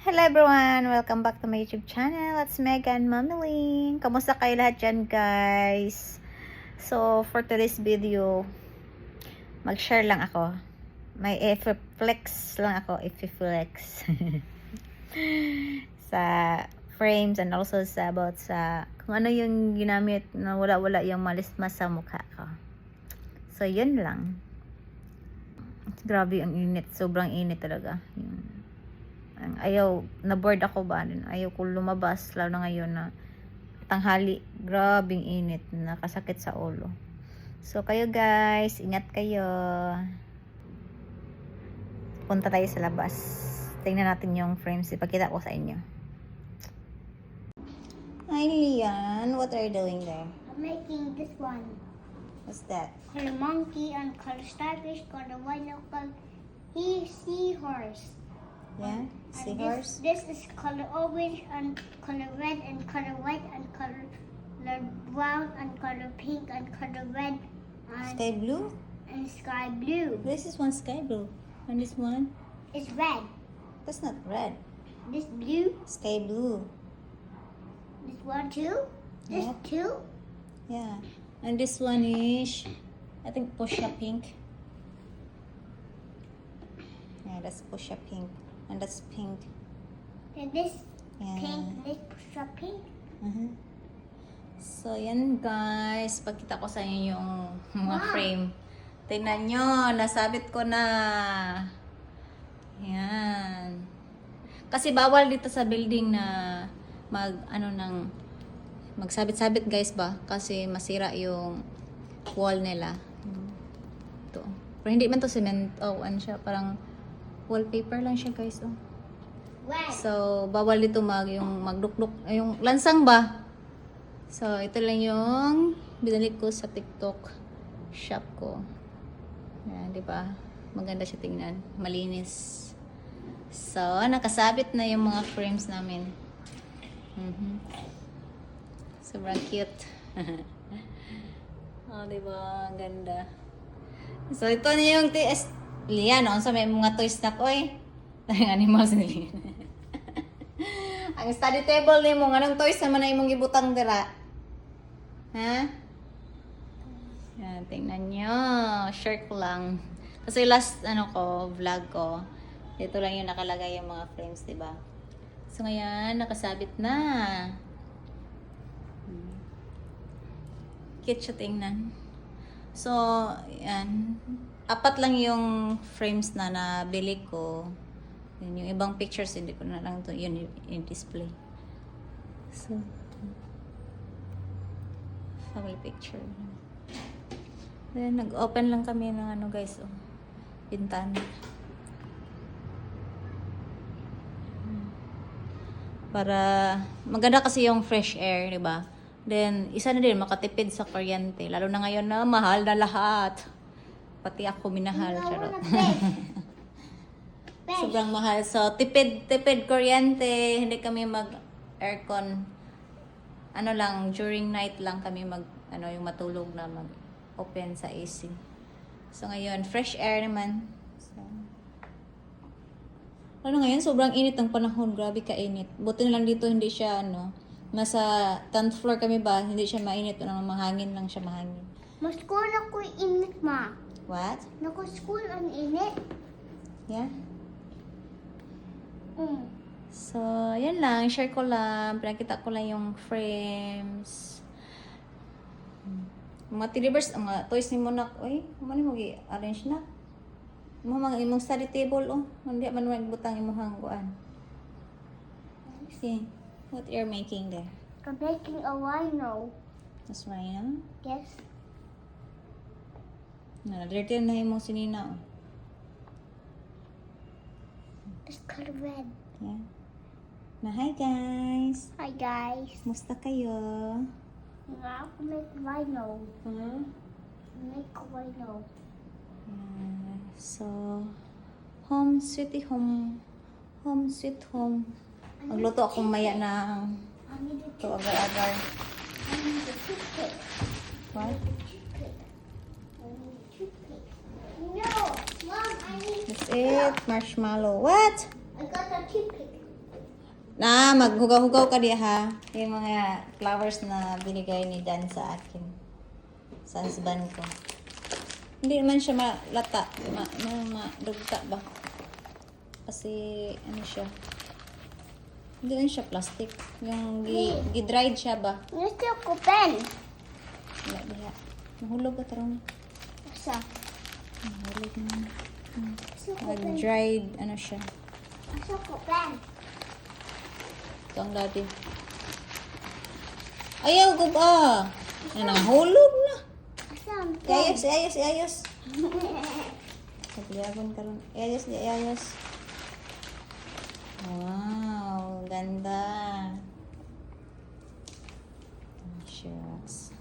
Hello everyone! Welcome back to my YouTube channel. It's Megan Mamiling. Kamusta kayo lahat dyan, guys? So, for today's video, mag-share lang ako. May flex lang ako, flex sa frames and also sa about sa kung ano yung ginamit na wala-wala yung malismas sa mukha ko. So, yun lang. Grabe ang init. Sobrang init talaga. Ayaw, na-bored ako ba? Ayaw ko lumabas, lalo na ngayon na tanghali. Grabing init, nakasakit sa ulo. So, kayo guys, ingat kayo. Punta tayo sa labas. Tingnan natin yung frames. Ipakita ko sa inyo. Hi, Lian. What are you doing there? I'm making this one. What's that? Color monkey and color starfish, color rhino, color seahorse. Yeah? And Seahorse? This is color orange and color red and color white and color brown and color pink and color red Sky blue? and sky blue. This is one sky blue. And this one? It's red. That's not red. This blue. Sky blue. This one too. This Yep. too. Yeah. And this one is, I think, fuchsia pink. Yeah, that's fuchsia pink. And that's pink. And this Yeah. pink. This push pink. Uh-huh. So, yan guys. Pagkita ko sa inyo yung mga frame. Tingnan nyo. Nasabit ko na. Yan. Kasi bawal dito sa building na magsabit-sabit guys ba? Kasi masira yung wall nila. Ito. Pero hindi man to cement. Oh, ano siya? Parang wallpaper lang siya guys. Oh. Red. So, bawal dito yung magdukluk. Yung lansang ba? So, ito lang yung binalik ko sa TikTok shop ko. Yan, di ba? Maganda siya tingnan. Malinis. So, nakasabit na yung mga frames namin. Sobrang cute. Oh, di ba? Ganda. So, ito na yung TS. Lian, sa may mga toys na ko eh. Tayong animals ni Lian. Ang study table ni mo, anong toys naman na imong gibutang dira? Ha? Yan, tingnan nyo. Share ko lang. Kasi last, vlog ko, dito lang yung nakalagay yung mga frames, diba? So, ngayon, nakasabit na. Cute siya tingnan. So, yan. 4 lang yung frames na nabili ko. Yun, yung ibang pictures, hindi ko na lang ito, yun yung display. So, family picture. Then, nag-open lang kami ng guys, bintana. Para, maganda kasi yung fresh air, di ba? Then, isa na din, makatipid sa kuryente. Lalo na ngayon na mahal na lahat. Pati ako minahal. Charot. Sobrang mahal. So, tipid kuryente. Hindi kami mag-aircon. During night lang kami yung matulog na mag-open sa AC. So, ngayon, fresh air naman. So, ngayon, sobrang init ng panahon. Grabe ka-init. Buti na lang dito, hindi siya, nasa 10th floor kami ba, hindi siya mainit. Mahangin lang siya, mahangin. Mas-school ako init, ma. What? Nako-school ang init. Yeah? So, yan lang. Share ko lang. Pinakita ko lang yung frames. Mga tilibers, mga toys ni Monak. Uy, ano mo i-arrange na? Mga imong study table, Hindi man magbutang imong hangguan. See, what you're making there? I'm making a rhino. That's right, Yes. Dirty na imong sinina, It's color red. Yeah. Hi guys. Hi guys. Musta kayo? Now I make rhino. Huh? Make a rhino. So, home sweet home. Home sweet home. Magluto ako maya ng I need a to agar-agar. I need a toothpick. What? Toothpick. I need a toothpick. No, Mom, I need. That's it. Marshmallow. What? I got a toothpick. Na, maghugaw-hugaw ka diya ha. Yung mga flowers na binigay ni Dan sa akin. Sa husband ko. Hindi naman siya malata. Madugta ba? Kasi, ano siya. Hindi lang siya plastic. Yung gi-dried siya ba? Gusto ko pen. Wala diya. Mahulog ka tarong. Asa? Mahulog na. Gusto ko pen. Mag-dried, ano siya. Gusto ko pen. Ito ang dati. Ayaw ko ba? Nahulog na. Asa ang pen? Ayos. Pagliabon ka rin. Ayos. Wow, ganda. Shucks.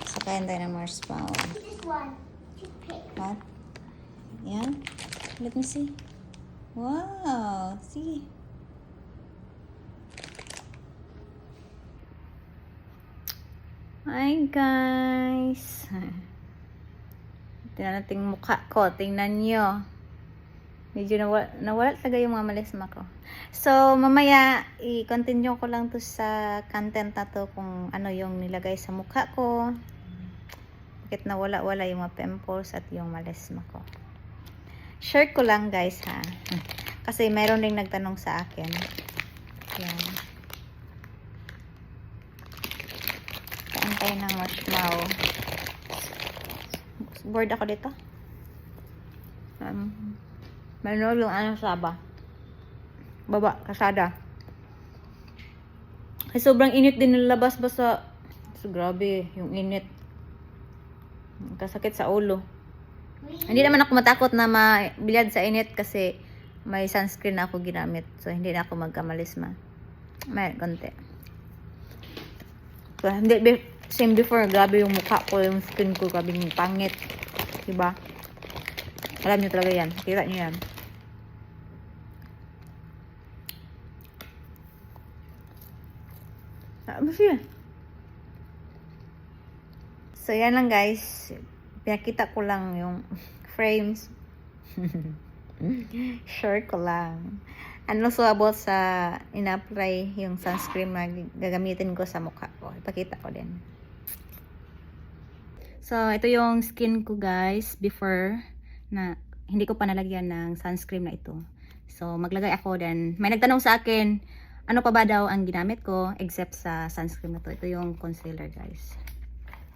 Sakayin tayo ng marshmallow. This one. Toothpick. What? Yan. Let me see. Wow. See. Hi guys. Tingnan natin mukha ko. Tingnan nyo. Medyo nawala talaga yung mga malisma ko. So, mamaya, i-continue ko lang to sa content na to kung ano yung nilagay sa mukha ko. Bakit nawala-wala yung mga pimples at yung malisma ko. Share ko lang guys ha. Kasi mayroon ding nagtanong sa akin. Yan. Kain tayo ng marshmallow. Bored ako dito. Mayroon yung ano sa baba, kasada. Ay, sobrang init din nilabas basta. So, grabe, yung init. Kasakit sa ulo. Hindi naman ako matakot na mabilyad sa init kasi may sunscreen na ako ginamit. So, hindi na ako magkamalisma. May konti. So, hindi, same before, grabe yung mukha ko, yung skin ko, grabe yung pangit. Diba? Alam nyo talaga yan. Kita nyo yan. Masya. So, yan lang guys. Pinakita ko lang yung frames. Share ko lang. And also about sa ina-apply yung sunscreen na gagamitin ko sa mukha ko. Ipakita ko din. So, ito yung skin ko guys before na hindi ko pa nalagyan ng sunscreen na ito. So, maglagay ako din. May nagtanong sa akin, ano pa ba daw ang ginamit ko except sa sunscreen na to. Ito yung concealer guys.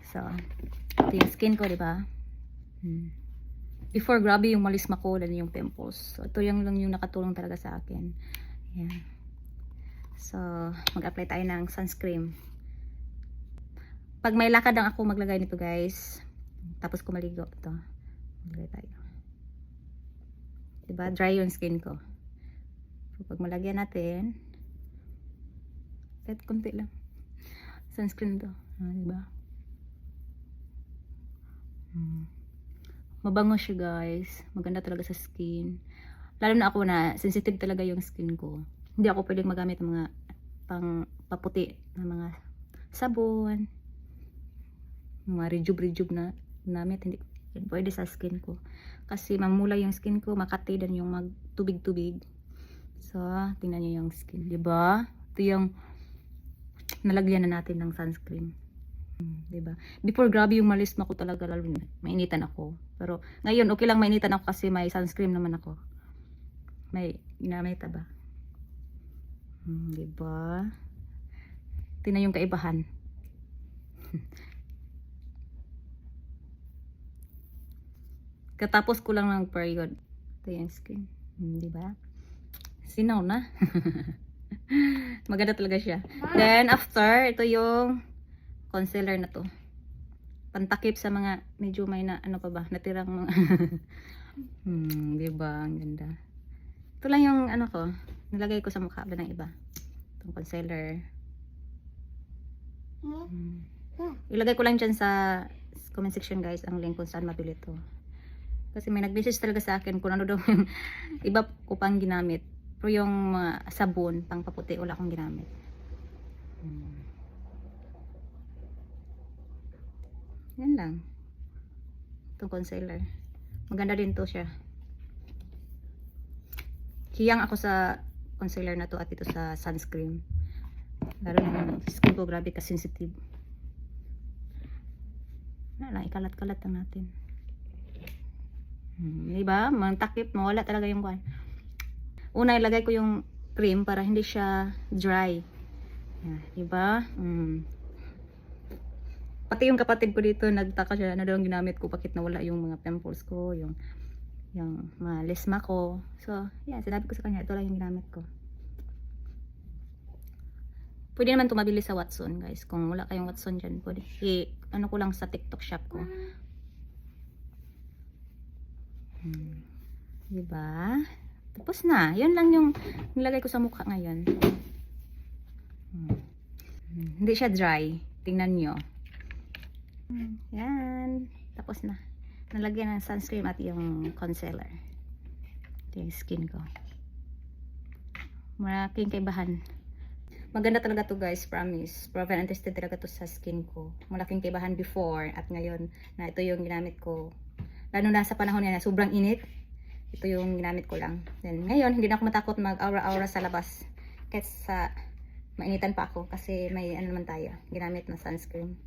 So, ito yung skin ko, di ba? Before, grabe yung malisma ko dan yung pimples. So, ito yung lang yung nakatulong talaga sa akin. Ayan. So, mag-apply tayo ng sunscreen. Pag may lakad lang ako maglagay nito guys. Tapos ko maligo. Ito. Maglagay tayo. Diba? Dry yung skin ko. So, pag malagyan natin, kahit konti lang. Sunscreen to. Diba? Mabango siya guys. Maganda talaga sa skin. Lalo na ako na sensitive talaga yung skin ko. Hindi ako pwedeng magamit ng mga paputi na mga sabon. Mga rejuve na ginamit. Hindi pwede sa skin ko. Kasi mamula yung skin ko. Makati dan yung magtubig-tubig. So, tingnan nyo yung skin. Diba? Ito yung nalagyan na natin ng sunscreen. Diba? Before, grabe yung malisma ko talaga, lalo mainitan ako. Pero ngayon, okay lang mainitan ako kasi may sunscreen naman ako. May ginamit ba? Diba? Tingnan yung kaibahan. Katapos ko lang ng period. Ito yung skin. Diba? Sinaw na. Maganda talaga siya. Then, after, ito yung concealer na to. Pantakip sa mga medyo may na, ano pa ba, natirang mga diba? Ang ganda. Ito lang yung ano ko, nilagay ko sa mukha ba ng iba. Itong concealer. Ilagay ko lang dyan sa comment section guys, ang link kung saan mabili to. Kasi may nag-message talaga sa akin kung ano daw yung iba ko pang ginamit. Pero yung sabon, pang paputi, wala akong ginamit. Yan lang. Itong concealer. Maganda din to siya. Hiyang ako sa concealer na to at ito sa sunscreen. Lalo na yung skin ko, grabe ka sensitive. Na lang, ikalat-kalat lang natin. Diba? Takip, mawala talaga yung kwan. Una, ilagay ko yung cream para hindi siya dry. Yan, diba? Pati yung kapatid ko dito, nagtaka siya, ano daw ang ginamit ko, bakit nawala yung mga pimples ko, yung mga lisma ko. So, yeah, sinabi ko sa kanya, ito lang yung ginamit ko. Pwede naman tumabili sa Watson, guys. Kung wala kayong Watson dyan, pwede. Ano ko lang sa TikTok shop ko. Diba? Tapos na. Yun lang yung nilagay ko sa mukha ngayon. Hindi siya dry. Tingnan nyo. Yan. Tapos na. Nalagyan ng sunscreen at yung concealer. Ito yung skin ko. Malaking kaibahan. Maganda talaga to guys, promise. Proven and tested talaga to sa skin ko. Malaking kaibahan before at ngayon na ito yung ginamit ko. Lalo na sa panahon na sobrang init. Ito yung ginamit ko lang. Then ngayon, hindi na ako matakot mag-aura-aura sa labas. Kahit sa mainitan pa ako kasi may ano naman tayo, ginamit na sunscreen.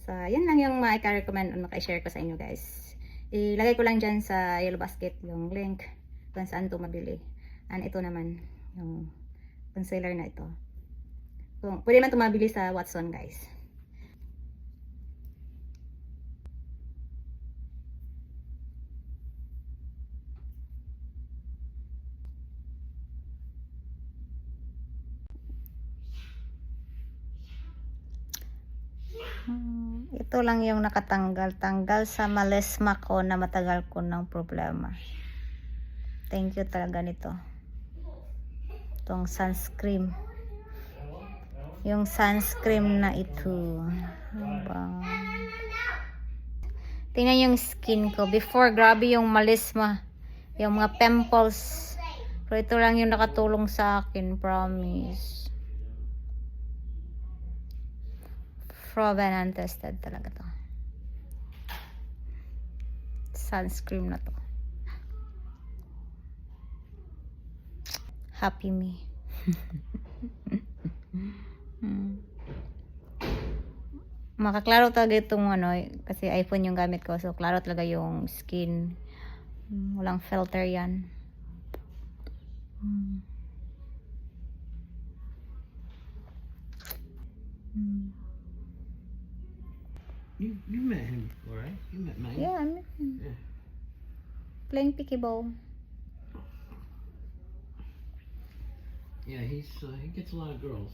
So, yan lang yung ma-recommend o maka-share ko sa inyo guys. Ilagay ko lang dyan sa yellow basket yung link kung saan ito mabili. And ito naman, yung concealer na ito. So, pwede man ito mabili sa Watson guys. Ito lang yung nakatanggal sa malesma ko na matagal ko ng problema. Thank you talaga nito. Itong sunscreen. Yung sunscreen na ito. Tingnan yung skin ko. Before, grabe yung malesma. Yung mga pimples. Pero ito lang yung nakatulong sa akin. Promise. Proven and tested talaga to. Sunscreen na to. Happy me. Makaklaro talaga itong ano, kasi iPhone yung gamit ko. So, klaro talaga yung skin. Walang filter yan. You met him before, right? You met Mike. Yeah, I met him. Yeah. Playing pickleball. Yeah, he gets a lot of girls.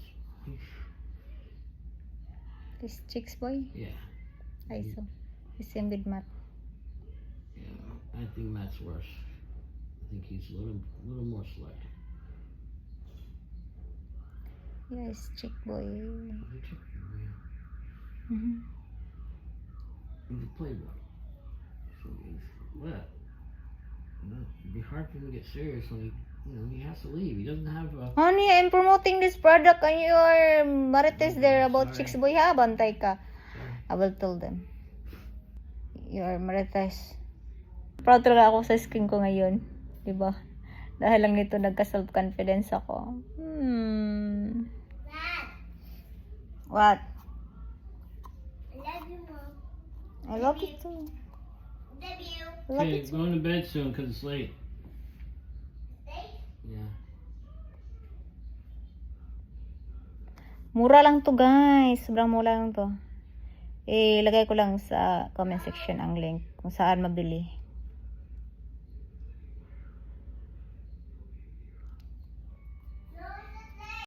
This chicks boy. Yeah, I saw. He's same with Matt. yeah. I think Matt's worse. I think he's a little more slut. Yes, chick boy. He's a playboy. So he's what? It'd be hard for him to get serious when he has to leave. He doesn't have a. Honey, I'm promoting this product and you are marites there about chicks boy ha. Bantay ka. I will tell them. You are marites. Proud talaga ako sa skin ko ngayon. Diba? Dahil lang nito nagka-self-confidence ako. What? I love you, Mom. I love it too. Love you. I love Okay, it too. going to bed soon because it's late. Stay. Yeah. Mura lang to guys. Sobrang mura lang to. Ilagay ko lang sa comment section ang link kung saan mabili.